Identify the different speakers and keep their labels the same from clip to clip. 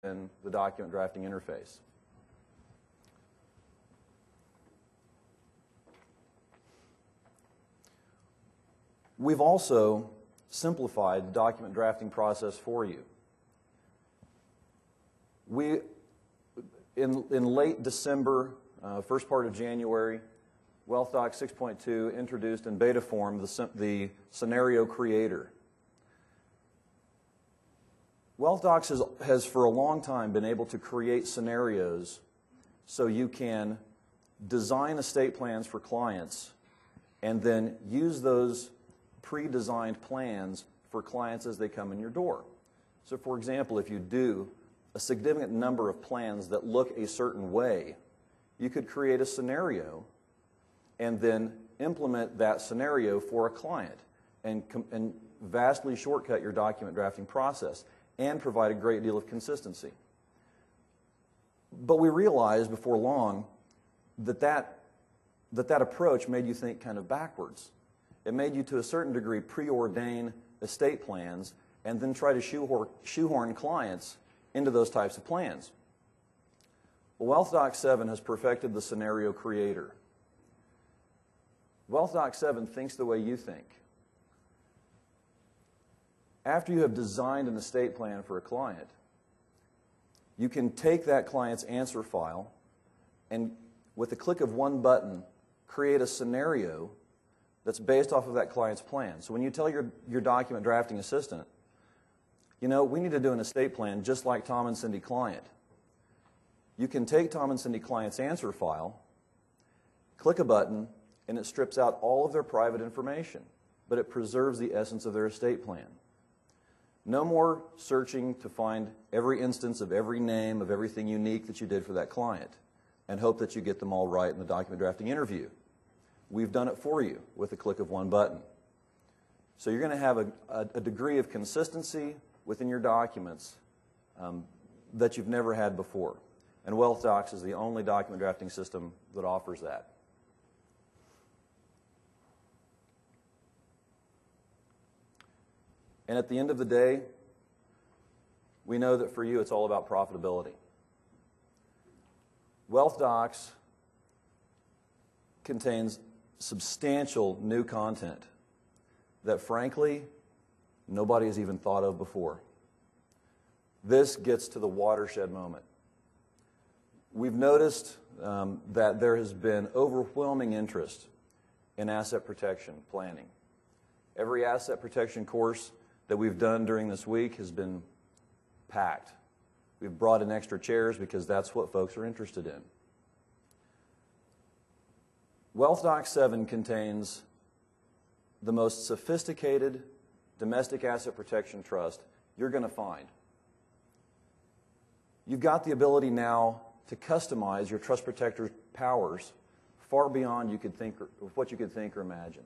Speaker 1: in the document drafting interface. We've also simplified the document drafting process for you. In late December, first part of January, WealthDocx 6.2 introduced in beta form the scenario creator. WealthDocx has for a long time been able to create scenarios so you can design estate plans for clients and then use those pre-designed plans for clients as they come in your door. So for example, if you do a significant number of plans that look a certain way, you could create a scenario and then implement that scenario for a client and vastly shortcut your document drafting process and provide a great deal of consistency. But we realized before long that approach made you think kind of backwards. It made you, to a certain degree, preordain estate plans and then try to shoehorn clients into those types of plans. Well, WealthDocx 7 has perfected the scenario creator. WealthDocx 7 thinks the way you think. After you have designed an estate plan for a client, you can take that client's answer file and, with the click of one button, create a scenario that's based off of that client's plan. So when you tell your document drafting assistant, you know, we need to do an estate plan just like Tom and Cindy Client, you can take Tom and Cindy Client's answer file, click a button, and it strips out all of their private information, but it preserves the essence of their estate plan. No more searching to find every instance of every name of everything unique that you did for that client and hope that you get them all right in the document drafting interview. We've done it for you with the click of one button. So you're going to have a degree of consistency within your documents that you've never had before. And WealthDocx is the only document drafting system that offers that. And at the end of the day, we know that for you it's all about profitability. WealthDocx contains substantial new content that, frankly, nobody has even thought of before. This gets to the watershed moment. We've noticed that there has been overwhelming interest in asset protection planning. Every asset protection course that we've done during this week has been packed. We've brought in extra chairs because that's what folks are interested in. WealthDocx 7 contains the most sophisticated domestic asset protection trust you're going to find. You've got the ability now to customize your trust protector's powers far beyond what you could think or imagine.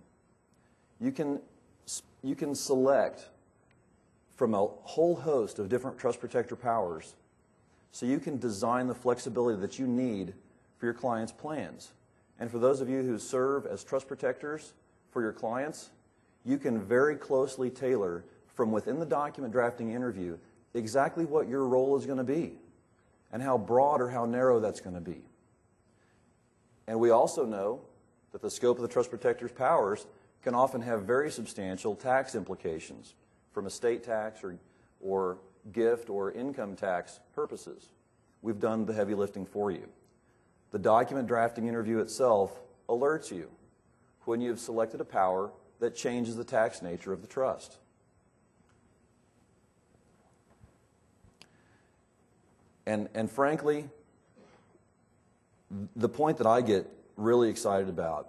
Speaker 1: You can select from a whole host of different trust protector powers so you can design the flexibility that you need for your clients' plans. And for those of you who serve as trust protectors for your clients, you can very closely tailor from within the document drafting interview exactly what your role is going to be and how broad or how narrow that's going to be. And we also know that the scope of the trust protector's powers can often have very substantial tax implications from estate tax or gift or income tax purposes. We've done the heavy lifting for you. The document drafting interview itself alerts you when you've selected a power that changes the tax nature of the trust. And frankly, the point that I get really excited about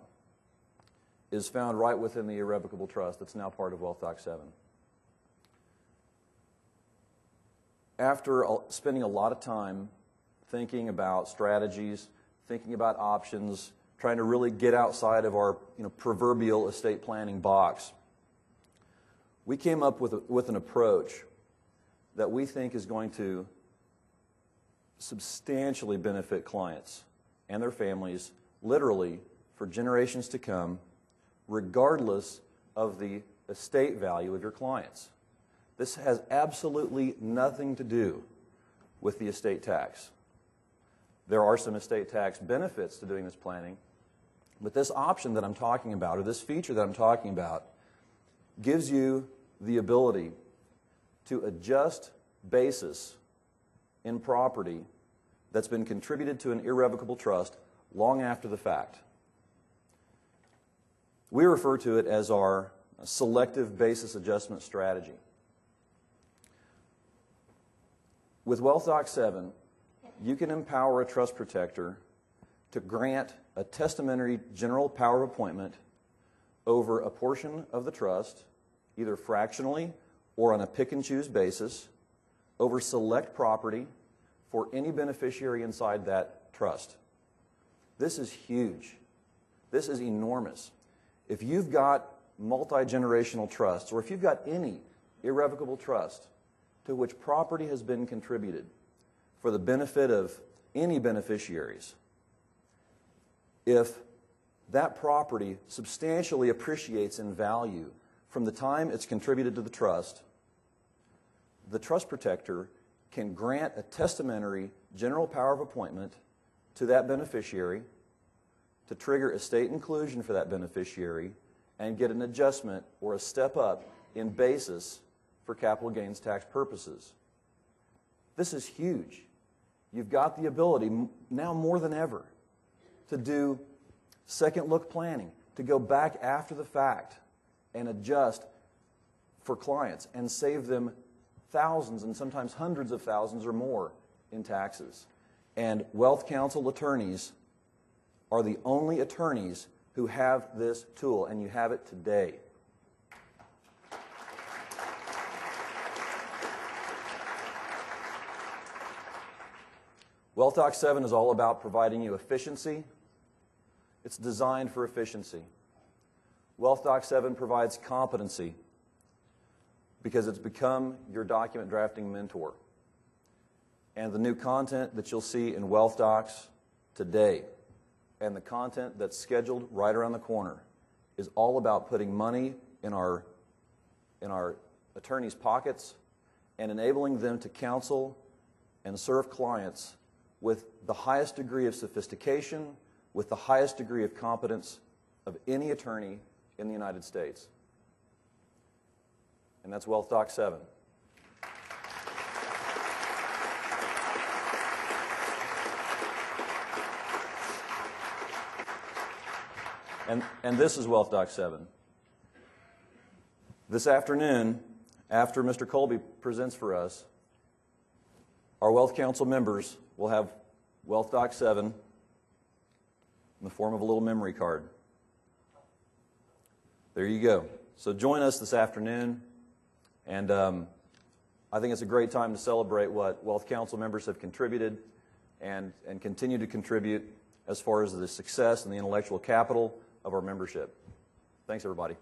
Speaker 1: is found right within the irrevocable trust that's now part of WealthDocx 7. After spending a lot of time thinking about strategies, thinking about options, trying to really get outside of our proverbial estate planning box, we came up with an approach that we think is going to substantially benefit clients and their families, literally for generations to come, regardless of the estate value of your clients. This has absolutely nothing to do with the estate tax. There are some estate tax benefits to doing this planning, but this option that I'm talking about, or this feature that I'm talking about, gives you the ability to adjust basis in property that's been contributed to an irrevocable trust long after the fact. We refer to it as our selective basis adjustment strategy. With WealthDocx 7, you can empower a trust protector to grant a testamentary general power of appointment over a portion of the trust, either fractionally or on a pick-and-choose basis, over select property for any beneficiary inside that trust. This is huge. This is enormous. If you've got multi-generational trusts, or if you've got any irrevocable trust to which property has been contributed for the benefit of any beneficiaries, if that property substantially appreciates in value from the time it's contributed to the trust protector can grant a testamentary general power of appointment to that beneficiary to trigger estate inclusion for that beneficiary and get an adjustment or a step up in basis for capital gains tax purposes. This is huge. You've got the ability, now more than ever, to do second look planning, to go back after the fact and adjust for clients and save them thousands and sometimes hundreds of thousands or more in taxes. And WealthCounsel attorneys are the only attorneys who have this tool, and you have it today. WealthDocx 7 is all about providing you efficiency. It's designed for efficiency. WealthDocx 7 provides competency because it's become your document drafting mentor. And the new content that you'll see in WealthDocx today and the content that's scheduled right around the corner is all about putting money in our attorneys' pockets and enabling them to counsel and serve clients with the highest degree of sophistication, with the highest degree of competence of any attorney in the United States. And that's WealthDocx 7. And this is WealthDocx 7. This afternoon, after Mr. Colby presents for us, our WealthCounsel members will have WealthDocx 7 in the form of a little memory card. There you go. So join us this afternoon, and I think it's a great time to celebrate what WealthCounsel members have contributed and continue to contribute as far as the success and the intellectual capital of our membership. Thanks, everybody.